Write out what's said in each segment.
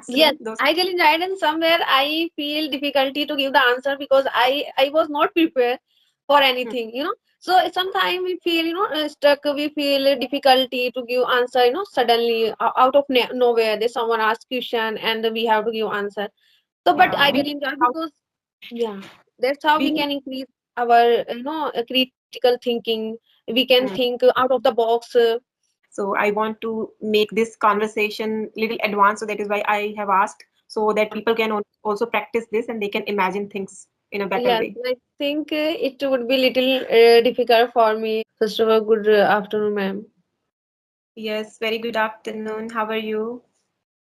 Yes, answering those? I get it right, and somewhere I feel difficulty to give the answer because I was not prepared for Hmm. anything, you know. So sometimes we feel, you know, stuck. We feel difficulty to give answer, you know, suddenly out of nowhere. There's someone ask question and we have to give answer. So, but Yeah, I we get need enjoy how because yeah, that's how we we need. can increase our, you know, critical thinking. We can think out of the box. So I want to make this conversation little advanced, so that is why I have asked, so that people can also practice this and they can imagine things in a better Yes, way. I think it would be little difficult for me. First of all, good afternoon, ma'am. Yes, very good afternoon. How are you?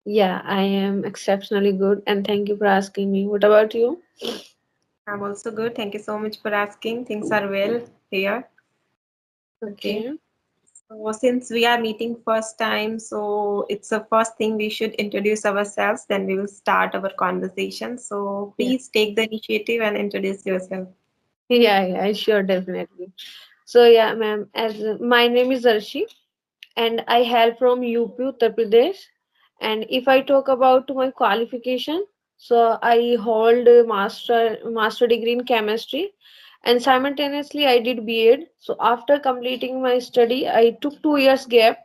Yeah, I am exceptionally good, and thank you for asking me. What about you? I'm also good. Thank you so much for asking. Things are well here. Okay. Okay. So since we are meeting first time, so it's the first thing we should introduce ourselves, then we will start our conversation. So Yeah. please take the initiative and introduce yourself. Yeah, sure, definitely. So, yeah, ma'am, as my name is Arshi, and I hail from UP, Uttar Pradesh. And if I talk about my qualification, so I hold a master degree in chemistry, and simultaneously I did B.Ed. So after completing my study, I took 2 years gap,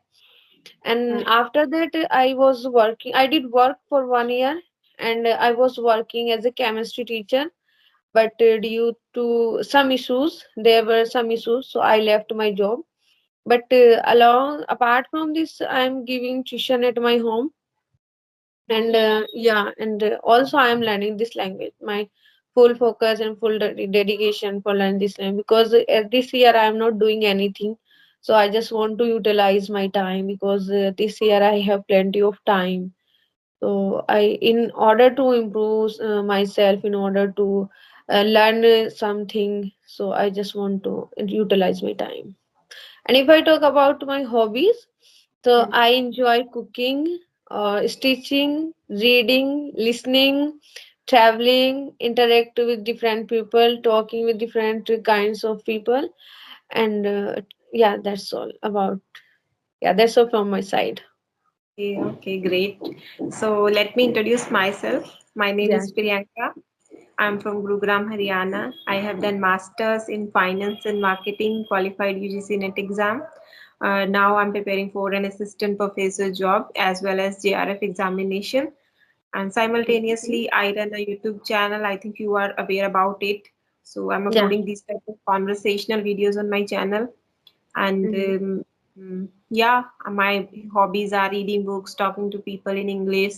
and Hmm. after that I was working. I did work for 1 year, and I was working as a chemistry teacher. But due to some issues, there were some issues, so I left my job. But along apart from this, I'm giving tuition at my home, and yeah, and also I am learning this language. My full focus and full dedication for learning this language, because this year I am not doing anything. So I just want to utilize my time, because this year I have plenty of time. So in order to improve myself, in order to learn something, so I just want to utilize my time. And if I talk about my hobbies, so Hmm. I enjoy cooking, stitching, reading, listening, traveling, interact with different people, talking with different kinds of people, and yeah, that's all about. Yeah, that's all from my side. Okay, okay, great. So let me introduce myself. My name Yeah. is Priyanka. I'm from Gurugram, Haryana. I have done masters in finance and marketing, qualified UGC NET exam. Now I'm preparing for an assistant professor job as well as JRF examination. And Okay. simultaneously, I run a YouTube channel. I think you are aware about it. So I'm Yeah. uploading these type of conversational videos on my channel. And Mhm. yeah, my hobbies are reading books, talking to people in English,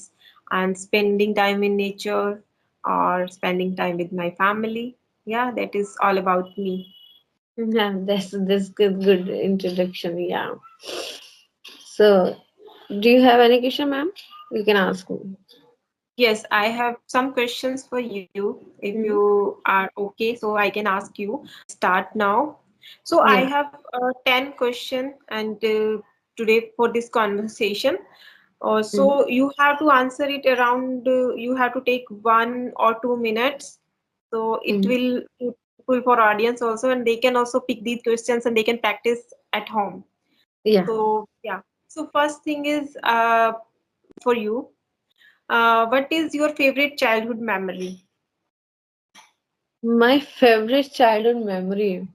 and spending time in nature or spending time with my family. Yeah, that is all about me. Yeah, that's good introduction. Yeah. So, do you have any question, ma'am? You can ask me. Yes, I have some questions for you if Mhm. you are okay, so I can ask you. Start now. So I Yeah. have 10 questions and today for this conversation. Mhm. So you have to answer it around, you have to take 1 or 2 minutes. So it Mhm. will be useful for audience also, and they can also pick these questions and they can practice at home. Yeah. So yeah. So first thing is for you. What is your favorite childhood memory? My favorite childhood memory.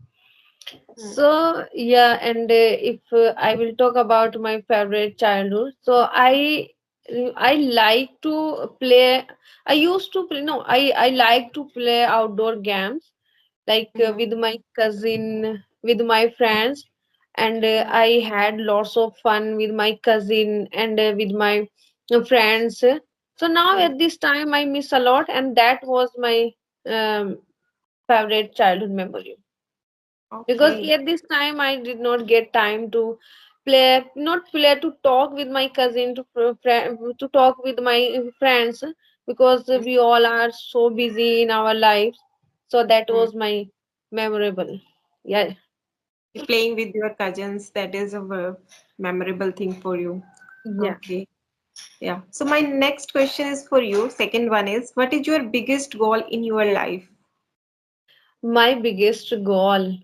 Hmm. So, yeah, and if I will talk about my favorite childhood, so I like to play. I used to play. No, I like to play outdoor games, like Mhm. with my cousin, with my friends, and Mhm. I had lots of fun with my cousin and with my friends. So now Mhm. at this time I miss a lot, and that was my um, favorite childhood memory, because Okay. at this time I did not get time to play, not play, to talk with my cousin, to to talk with my friends, because we all are so busy in our lives. So that Mhm. was my memorable. Yeah. Playing with your cousins, that is a memorable thing for you. Yeah. Okay. Yeah. So my next question is for you. Second one is, what is your biggest goal in your life? My biggest goal.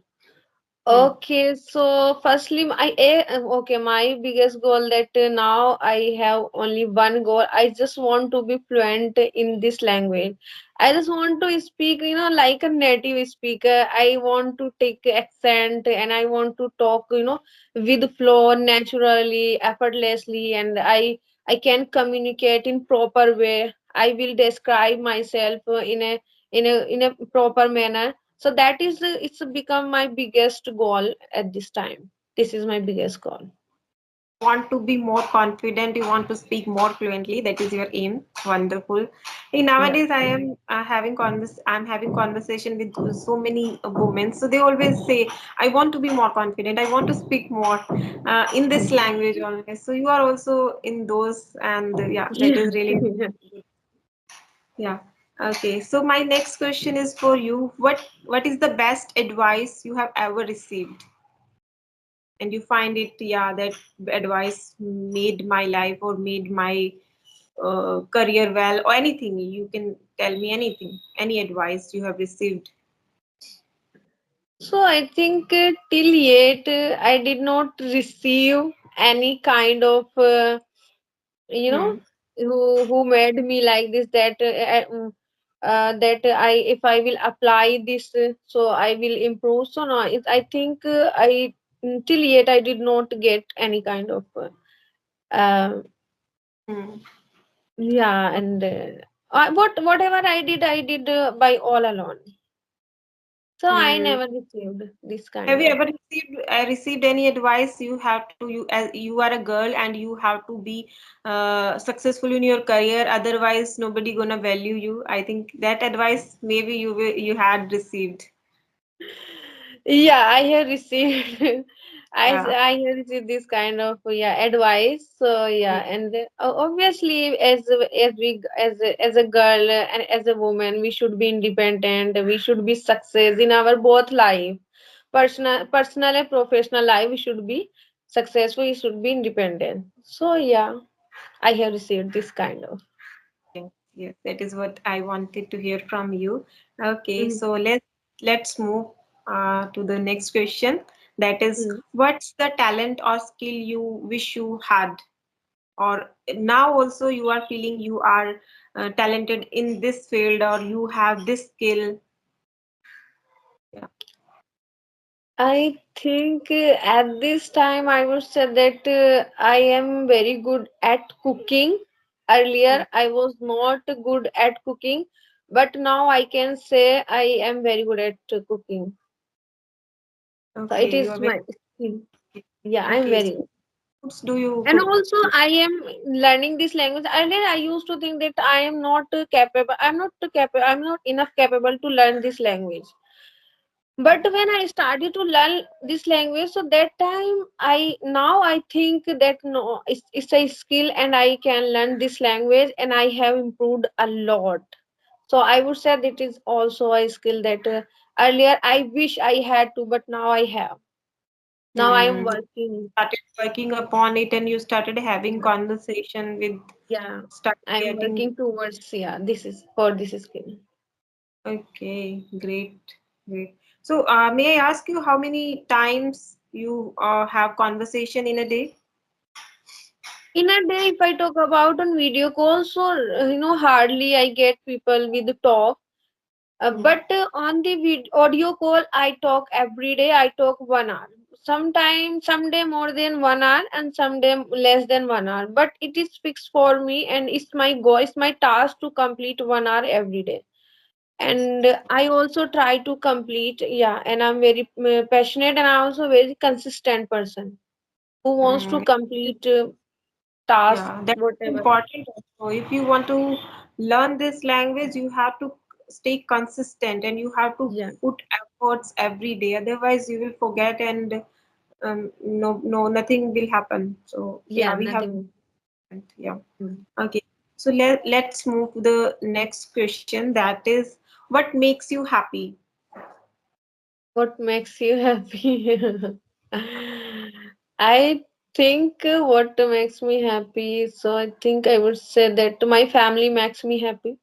Hmm. Okay, so firstly, okay, my biggest goal that now I have only one goal. I just want to be fluent in this language. I just want to speak, like a native speaker. I want to take accent and I want to talk, with flow, naturally, effortlessly, and I can communicate in proper way. I will describe myself in a proper manner, so that is it's become my biggest goal at this time. This is my biggest goal. Want to be more confident, you want to speak more fluently, that is your aim. Wonderful. Yeah. Nowadays I am I'm having conversation with so many women, so they always say, I want to be more confident, I want to speak more in this language always. So you are also in those, and yeah, that Yeah. is really yeah. Okay, so my next question is for you. What is the best advice you have ever received, and you find it, yeah, that advice made my life or made my career well, or anything? You can tell me anything, any advice you have received. So I think till yet I did not receive any kind of you know Hmm. who made me like this, that I, if I will apply this, so I will improve. So no, I think till yet I did not get any kind of uh, Hmm. yeah, and whatever I did by all alone. So I Hmm. never received this Have kind you of. ever received any advice? You have to, you as you are a girl and you have to be successful in your career, otherwise nobody gonna value you. I think that advice maybe you had received. Yeah, I have received. Yeah. I have received this kind of, yeah, advice. So yeah, Hmm. and obviously, as a girl and as a woman, we should be independent. We should be success in our both life, personal and professional life. We should be successful. We should be independent. So yeah, I have received this kind of. Yes, yes, that is what I wanted to hear from you. Okay, Mhm. so let's move to the next question. That is, Mhm. what's the talent or skill you wish you had, or now also you are feeling you are talented in this field, or you have this skill? Yeah. I think at this time I would say that I am very good at cooking. Hmm. Earlier I was not good at cooking, but now I can say I am very good at cooking. So it Okay, you are is very my skill. Yeah, I'm okay. So very good. foods do you And cook? also I am learning this language. Earlier I used to think that I am not capable. I'm not enough capable to learn this language. But when I started to learn this language, so that time I think that no, it's a skill and I can learn this language and I have improved a lot. So I would say that it is also a skill that earlier I wish I had to, but now I have. Now I am Hmm. working. Started working upon it, and you started having conversation with, Yeah, started I am getting. working towards, yeah, this is for this skill. Okay, great, great. So, may I ask you how many times you have conversation in a day? In a day, if I talk about on video calls, so hardly I get people with talk. Hmm. But on the audio call, I talk every day. I talk 1 hour. Sometimes, someday more than 1 hour, and someday less than 1 hour. But it is fixed for me, and it's my goal. It's my task to complete 1 hour every day. And I also try to complete. Yeah, and I'm very passionate, and I'm also a very consistent person who wants to Mm, complete tasks, yeah, that's whatever. important also. If you want to learn this language, you have to stay consistent and you have to Yeah, put efforts every day. Otherwise, you will forget, and no, nothing will happen. So, yeah, yeah, we have, nothing. yeah. Mm. Okay, so let's move to the next question. That is, what makes you happy? What makes you happy? I think what makes me happy, so I think I would say that my family makes me happy.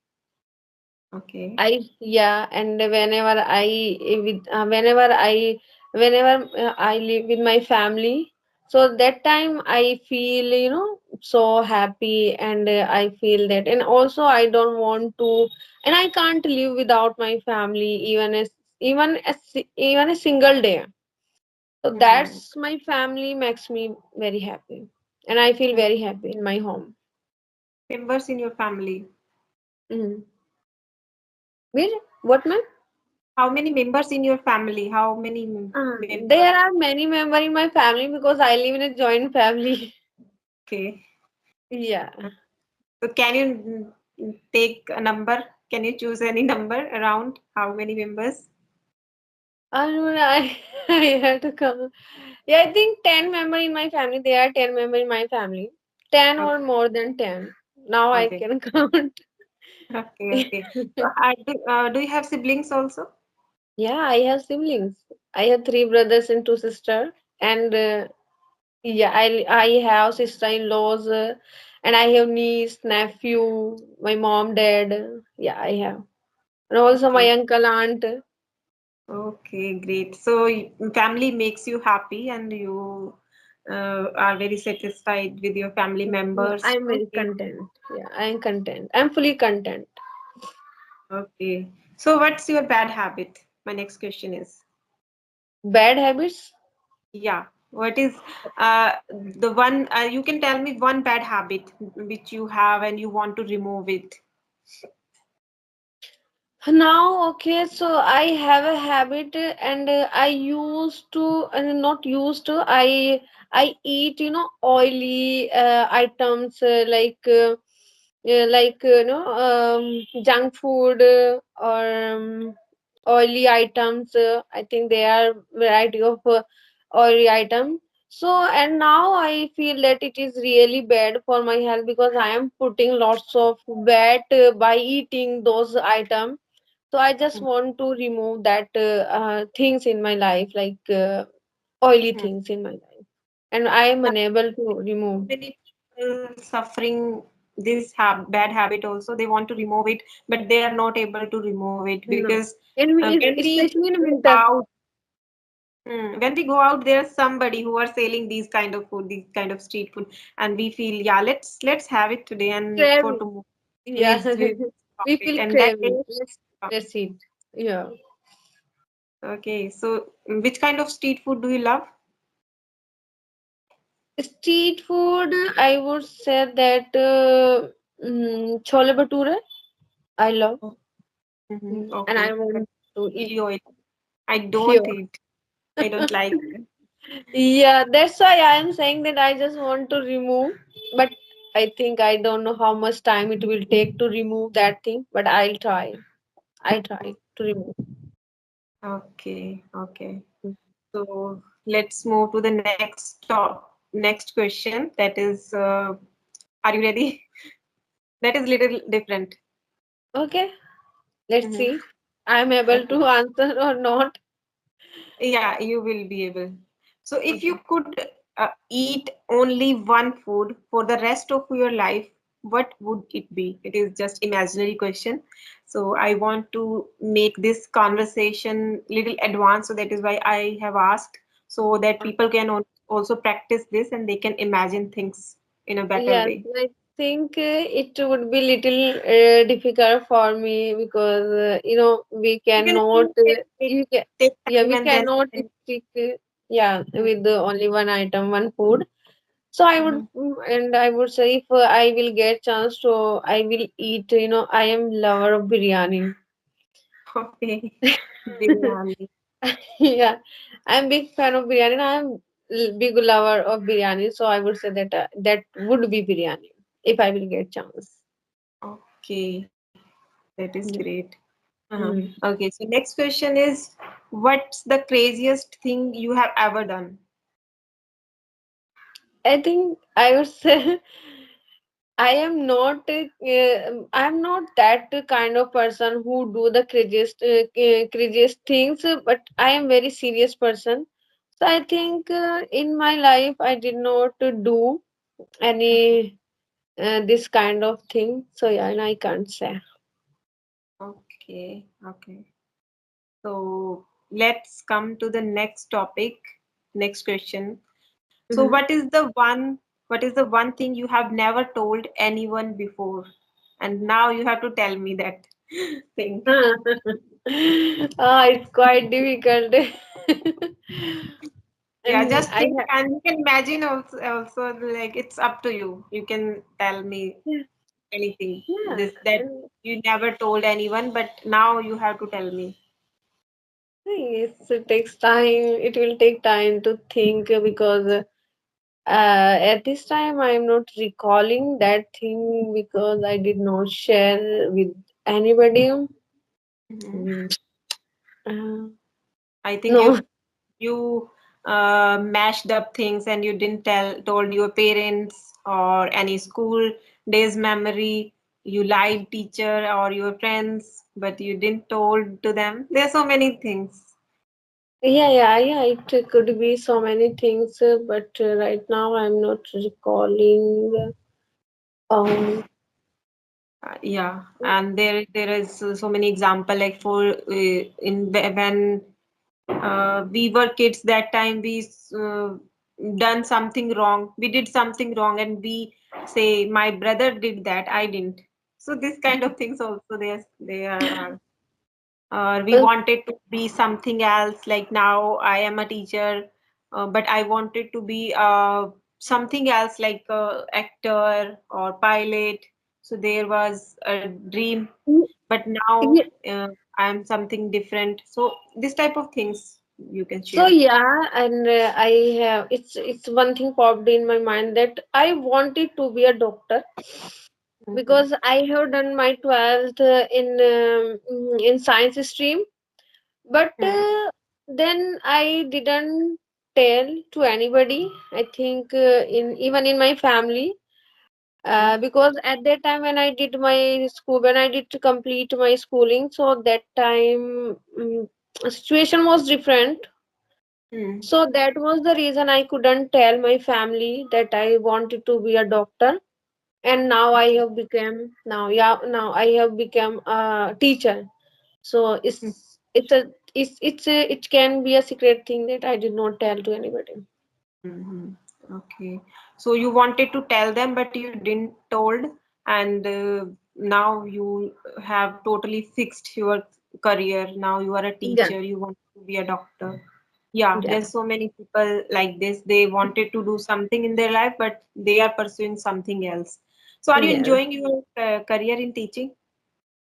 Okay. Yeah, and whenever I whenever I live with my family. So that time I feel, so happy, and I feel that. And also I don't want to, and I can't live without my family even a single day. So Mm-hmm. that's my family makes me very happy, and I feel very happy in my home. Members in your family? Mm. Wait, what, man? How many members in your family? How many members? There are many members in my family because I live in a joint family. Okay. Yeah. So can you take a number? Can you choose any number around how many members? I don't know, I have to come. Yeah, I think 10 member in my family. There are 10 member in my family. 10 or Okay. more than 10. Now I Okay. can count. Okay. Okay. So, do you have siblings also? Yeah, I have siblings. I have three brothers and two sisters. And yeah, I have sister-in-laws, and I have niece, nephew, my mom, dad. Yeah, I have. And also my Okay. uncle, aunt. Okay, great. So family makes you happy and you are very satisfied with your family Yeah, members. I'm very Okay. content. Yeah, I'm content. I'm fully content. Okay. So what's your bad habit? My next question is, Bad habits? yeah, what is the one you can tell me one bad habit which you have and you want to remove it? Now, okay, so I have a habit, and I used to, and not used to, I eat, oily items, junk food, or oily items. I think there are variety of oily items. So, and now I feel that it is really bad for my health because I am putting lots of fat by eating those items. So I just want to remove that things in my life, like oily Mhm. things in my life, and I am unable to remove. Many people suffering this bad habit also, they want to remove it but they are not able to remove it No, because when we especially in go winter. out, when we go out there's somebody who are selling these kind of food, these kind of street food, and we feel, yeah, let's have it today and for Craving. tomorrow Yeah, we'll stop we it, feel and that day craving. Let's eat. Yeah. okay. So which kind of street food do you love? Street food, I would say that chole bhature, I love. And Okay, I but want to eat. really oil. I don't Yeah. eat. I don't like. Yeah, that's why I am saying that I just want to remove, but I think I don't know how much time it will take to remove that thing, but I'll try. I try to remove. Okay, okay. So let's move to the next question. That is, are you ready? That is little different. Okay, let's Mm-hmm. see. I'm able Okay. to answer or not. Yeah, you will be able. So if you Okay. could eat only one food for the rest of your life, what would it be? It is just imaginary question. So I want to make this conversation little advanced, so that is why I have asked, so that people can also practice this and they can imagine things in a better Yes, way. I think it would be little difficult for me because we You can cannot take, you can take yeah, time we and then. cannot stick yeah, with the only one item, one food. So I would, Mhm. and I would say if I will get chance to, I will eat. I am lover of biryani. Okay, biryani. Yeah, I'm big fan of biryani. And I'm big lover of biryani. So I would say that that would be biryani if I will get chance. Okay, that is Yeah. great. Uh-huh. Mm. Okay, so next question is, what's the craziest thing you have ever done? I think I would say I'm not that kind of person who do the craziest things, but I am very serious person. So I think in my life I did not do any this kind of thing. So yeah, and I can't say. Okay, okay. So let's come to the next topic, next question. So Mhm. what is the one thing you have never told anyone before? And now you have to tell me that thing. It's quite difficult. Yeah, And just I think have, and you can imagine also like it's up to you. You can tell me yeah, anything. yeah. This that And you never told anyone, but now you have to tell me. it takes time. It will take time to think because at this time I am not recalling that thing because I did not share with anybody. Mhm. Mm, uh, I think no. you mashed up things and you didn't told your parents or any school days memory. You lied teacher or your friends, but you didn't told to them. There are so many things. Yeah. It could be so many things, but right now I'm not recalling. Um, Yeah, and there is so many example like for when we were kids that time we done something wrong. We did something wrong and we say my brother did that, I didn't. So this kind of things also there are. We uh, wanted to be something else. Like now I am a teacher, but I wanted to be something else like actor or pilot. So there was a dream, but now yeah, I'm something different. So this type of things you can so share. yeah, and I have it's one thing popped in my mind that I wanted to be a doctor Mhm. because I have done my 12th in science stream, but Mhm. then I didn't tell to anybody. I think in even in my family, Mhm. because at that time when I did my school, when I did to complete my schooling, so that time situation was different. Mhm. So that was the reason I couldn't tell my family that I wanted to be a doctor. And now I Okay. have become now I have become a teacher. So it can be a secret thing that I did not tell to anybody. Mhm. Okay. So you wanted to tell them, but you didn't told, and now you have totally fixed your career. Now you are a Yeah, teacher. You want to be a doctor. Yeah, yeah, there's so many people like this. They wanted to do something in their life, but they are pursuing something else. So are you yeah. enjoying your career in teaching?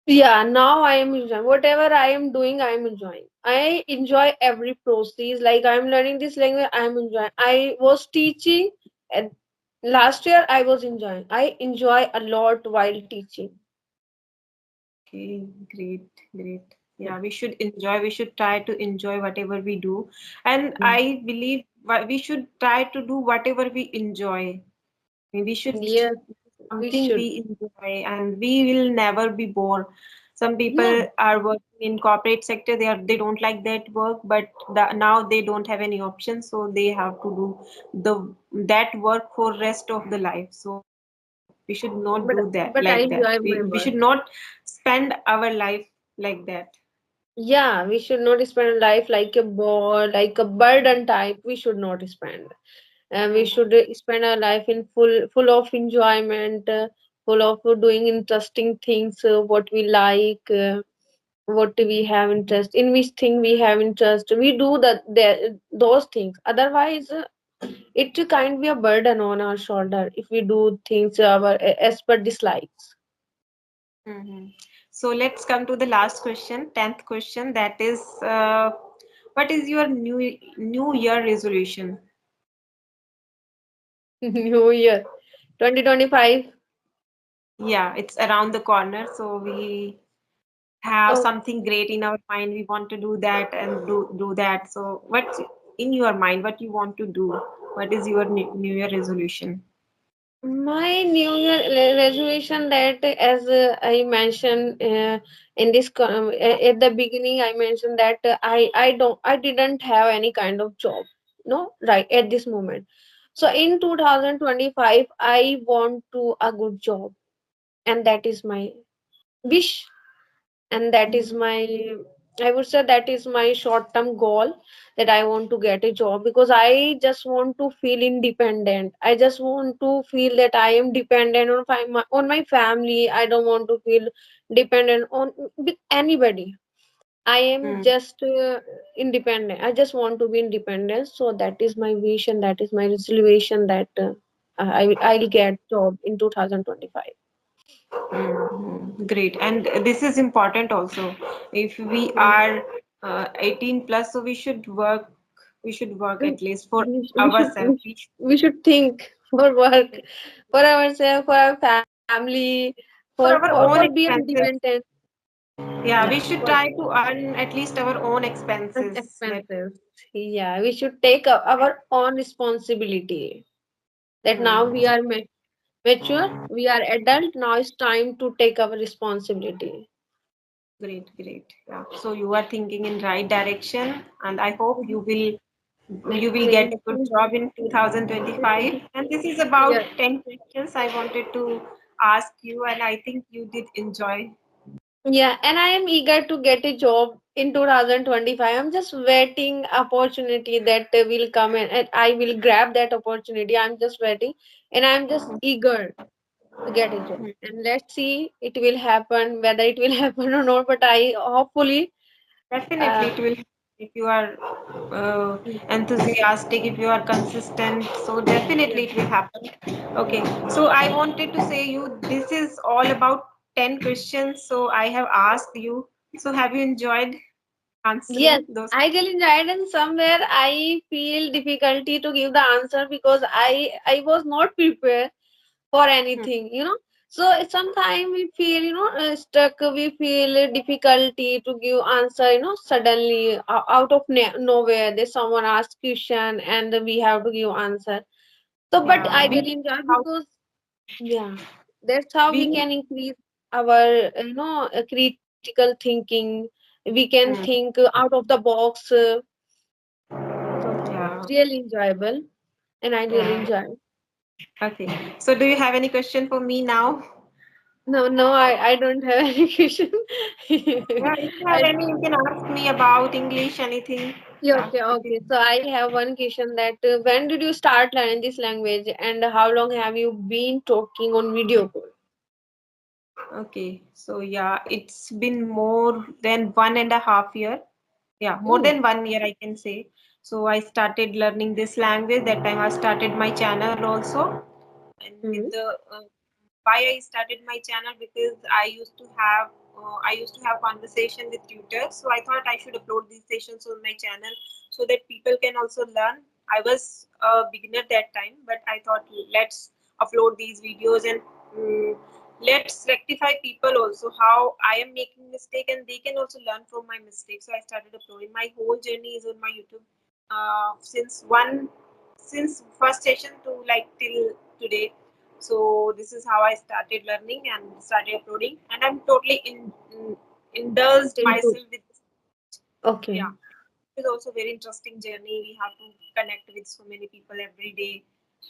Yeah, now I am enjoying whatever I am doing. I am enjoying. I enjoy every process. Like I am learning this language. I am enjoying. I was teaching, and last year I was enjoying. I enjoy a lot while teaching. Okay, great, great. Yeah. Yeah, we should enjoy. We should try to enjoy whatever we do. And Mm. I believe we should try to do whatever we enjoy. We should Yes, we something should. we enjoy and we will never be bored. Some Yeah, people are working in corporate sector, they don't like that work, but now they don't have any option, so they have to do the that work for rest of the life. So we should not do that like but that. I We enjoy should my not work. spend our life like that. Yeah, we should not spend life like a bore, like a burden type. We should not spend. And we should spend our life in full of enjoyment, full of doing interesting things, what we like, what we have interest in, which thing we have interest. We do those things. Otherwise, it can be a burden on our shoulder if we do things as per dislikes. Mhm. So let's come to the last question, 10th question. That is, what is your new year resolution? New Year 2025. Yeah, it's around the corner, so we have Oh, something great in our mind. We want to do that and do that. So what's in your mind? What you want to do? What is your new year resolution? my New Year resolution that, as I mentioned at the beginning, I mentioned that I didn't have any kind of job, no, right at this moment. So in 2025, I want to a good job, and that is my wish, and that is my I would say that is my short term goal, that I want to get a job because I just want to feel independent. I just want to feel that I am dependent on on my family. I don't want to feel dependent on with anybody. I am Hmm. just independent. I just want to be independent. So that is my vision. That is my resolution that I'll get job in 2025. Great. And this is important also. If we Mm. are 18 plus, so we should work We, at least for we should ourselves. we should think for work, for ourselves, for our family, For our for own being expenses. independent. Yeah, Yeah, we should for try to earn at least our own expenses. That expenses. Yeah, we should take our own responsibility. That now we hmm, are mature, we are adult. Now it's time to take our responsibility. great, great. Yeah. So you are thinking in right direction, and I hope Mhm. you will get a good job in 2025. And this is about Yeah, 10 questions I wanted to ask you, and I think you did enjoy. yeah, and I am eager to get a job in 2025. I'm just waiting opportunity that will come in, and I will grab that opportunity. I'm just waiting, and I'm just eager to get a job. And let's see, it will happen, whether it will happen or not. But I hopefully, Definitely, uh, it will if you are enthusiastic, if you are consistent. So yeah. definitely, it will happen. Okay. So I wanted to say you this is all about 10 questions. So I have asked you. So have you enjoyed Yes, answering those? I really enjoyed, and somewhere I feel difficulty to give the answer because I was not prepared for Hmm. anything, so sometimes we feel, stuck. We feel difficulty to give answer, suddenly out of nowhere there's someone asks question and we have to give answer. So but Yeah, I we really enjoy how because, yeah, that's how we we can increase our, critical thinking. We can hmm, think out of the box. So yeah, it's really enjoyable, and I really yeah. enjoy. Okay. So do you have any question for me now? No, no, I don't have any question. Yeah, if you have I, any, you can ask me about English, anything. yeah, Yeah, okay, it is okay. So I have one question that when did you start learning this language and how long have you been talking on video call? okay. So yeah, it's been more than 1.5 year. Yeah, more Oh, than 1 year I can say. So I started learning this language. That time I started my channel also. And with mm-hmm. the why I started my channel because I used to have conversation with tutors. So I thought I should upload these sessions on my channel so that people can also learn. I was a beginner that time, but I thought let's upload these videos and let's rectify people also how I am making mistake and they can also learn from my mistakes. So I started uploading. My whole journey is on my YouTube since first session to like till today. So this is how I started learning and started uploading, and I'm totally indulged Into, myself with this. Yeah, okay. it is also a very interesting journey. We have to connect with so many people every day,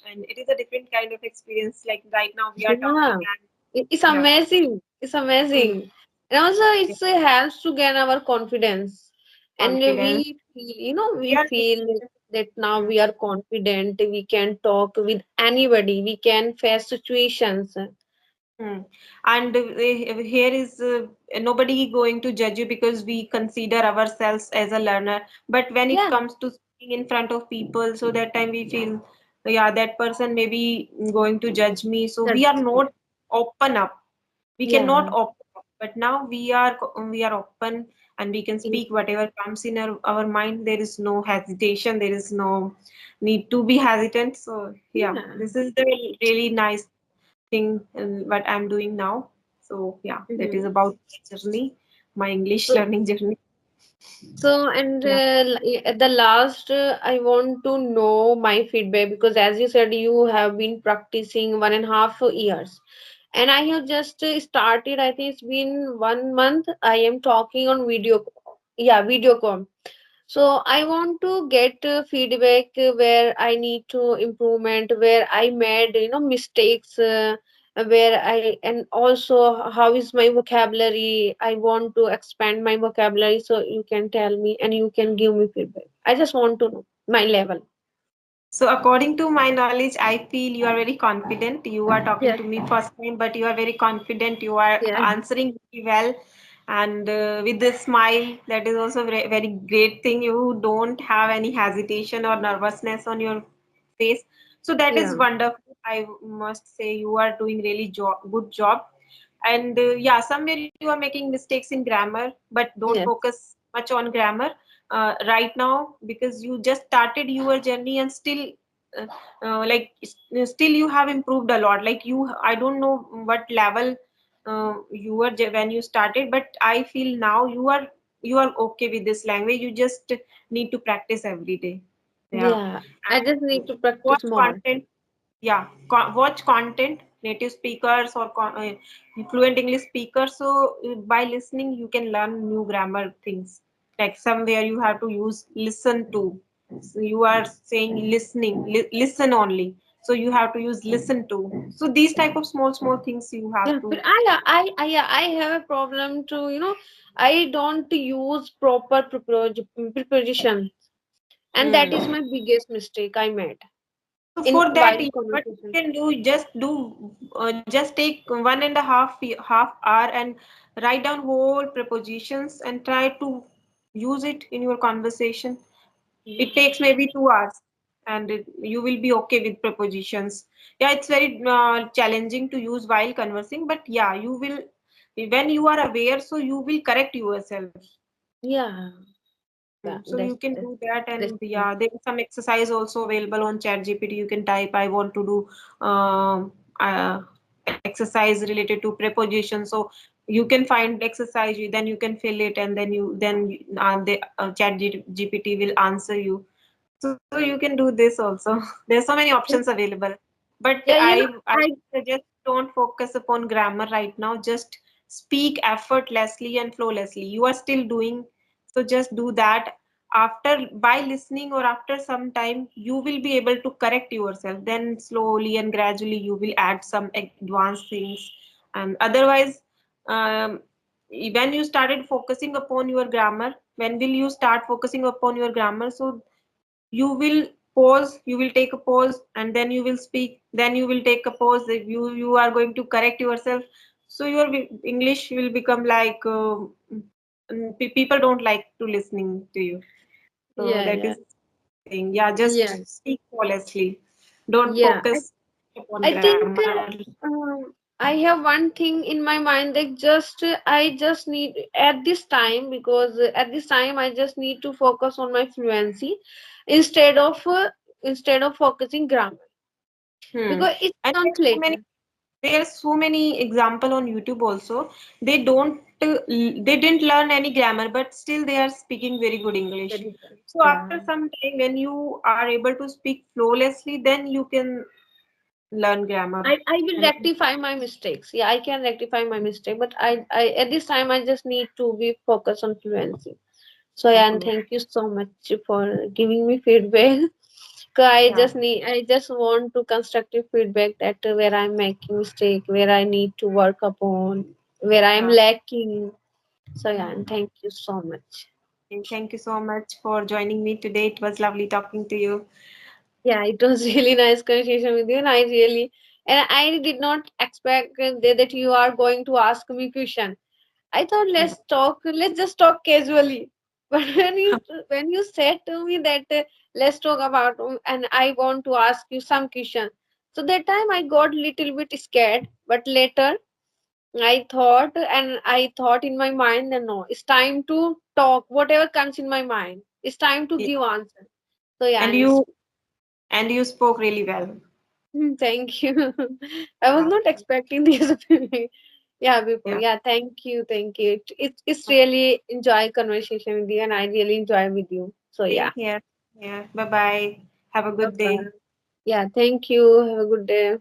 and it is a different kind of experience. Like right now, we are talking, Yeah, and it's yeah, amazing. It's hmm, amazing. And also yeah, it's helps to gain our confidence. And confidence. We we are feel that now we are confident, we can talk with anybody, we can face situations. Hmm. And here is nobody going to judge you because we consider ourselves as a learner. But when it Yeah, comes to speaking in front of people, so that time we feel, yeah, that person may be going to judge me. So we are that's not open up. We cannot yeah. open up. But now we are open and we can speak whatever comes in our mind. There is no hesitation. There is no need to be hesitant. So yeah, Yeah. this is the really nice thing what I'm doing now. So yeah, that is Mhm. about my journey, my English So, learning journey. and Yeah. at the last, I want to know my feedback because, as you said, you have been practicing 1.5 years, and I have just started. I think it's been 1 month. I am talking on video, yeah, video call. So I want to get feedback where I need to improvement, where I made mistakes, where I, and also how is my vocabulary. I want to expand my vocabulary, so you can tell me and you can give me feedback. I just want to know my level. So according to my knowledge, I feel you are very confident. You are talking Yeah, to me first time, but you are very confident. You are yeah, answering very well, and with the smile, that is also very, very great thing. You don't have any hesitation or nervousness on your face. So that is yeah, wonderful. I must say you are doing really good job. And yeah, somewhere you are making mistakes in grammar, but don't yes, focus much on grammar right now, because you just started your journey, and still uh, still you have improved a lot. Like you, I don't know what level you were when you started, but I feel now you are okay with this language. You just need to practice every day. Yeah. yeah. I just need And to practice watch more. content. Yeah, watch content, native speakers or fluent English speakers. So by listening you can learn new grammar things. Like somewhere you have to use listen to. So you are saying listening, listen only, so you have to use listen to. So these type of small things you have Yeah, but to. I have a problem to, I don't use proper preposition, and that is Hmm. my biggest mistake I made So in for that, while what you conversation. can do, just take 1.5 hour and write down whole prepositions and try to use it in your conversation. It Yeah, takes maybe 2 hours, and you will be okay with prepositions. Yeah, it's very challenging to use while conversing, but yeah, you will, when you are aware, so you will correct yourself. yeah, yeah. So you can That's do that, that's and true. yeah, there is some exercise also available on ChatGPT. You can type, I want to do um exercise related to preposition. So you can find exercise, then you can fill it, and the ChatGPT will answer you. So you can do this also. There's so many options available. But Yeah, I I suggest don't focus upon grammar right now. Just speak effortlessly and flawlessly. You are still doing, so just do that. After, by listening or after some time, you will be able to correct yourself. Then slowly and gradually you will add some advanced things. And otherwise, um, when you started focusing upon your grammar, when will you start focusing upon your grammar? So you will pause, you will take a pause, and then you will speak, then you will take a pause. If you are going to correct yourself, so your English will become like people don't like to listening to you. So yeah, that yeah, is the thing. Yeah, just yeah, speak flawlessly. Don't yeah. focus upon I think grammar. I have one thing in my mind that just I just need at this time, because at this time I just need to focus on my fluency instead of uh, instead of focusing grammar, Hmm. because it And comes later. there's so many example on YouTube also. They don't they didn't learn any grammar, but still they are speaking very good English. Very well. So Yeah. after some time, when you are able to speak flawlessly, then you can learn grammar. I will And rectify my mistakes. Yeah, I can rectify my mistake, but I at this time I just need to be focused on fluency. So yeah, and okay. thank you so much for giving me feedback. 'Cause Yeah. I just want to constructive feedback that where I'm making mistake, where I need to work upon, where I'm Yeah. lacking. So yeah, and thank you so much. And thank you so much for joining me today. It was lovely talking to you. Yeah, it was really nice conversation with you, and I did not expect that you are going to ask me question. I thought let's just talk casually. But when you said to me that let's talk about and I want to ask you some question, so that time I got little bit scared. But later I thought in my mind that no, it's time to talk. Whatever comes in my mind, it's time to Yeah. give answer. So yeah, And you spoke really well. thank you. I was Yeah. not expecting this. Yeah, before. Yeah. Yeah, thank you. It's really enjoy conversation with you, and I really enjoy with you. So Same yeah, here. Yeah. Bye bye. Have a bye good day. bye. Yeah, thank you. Have a good day.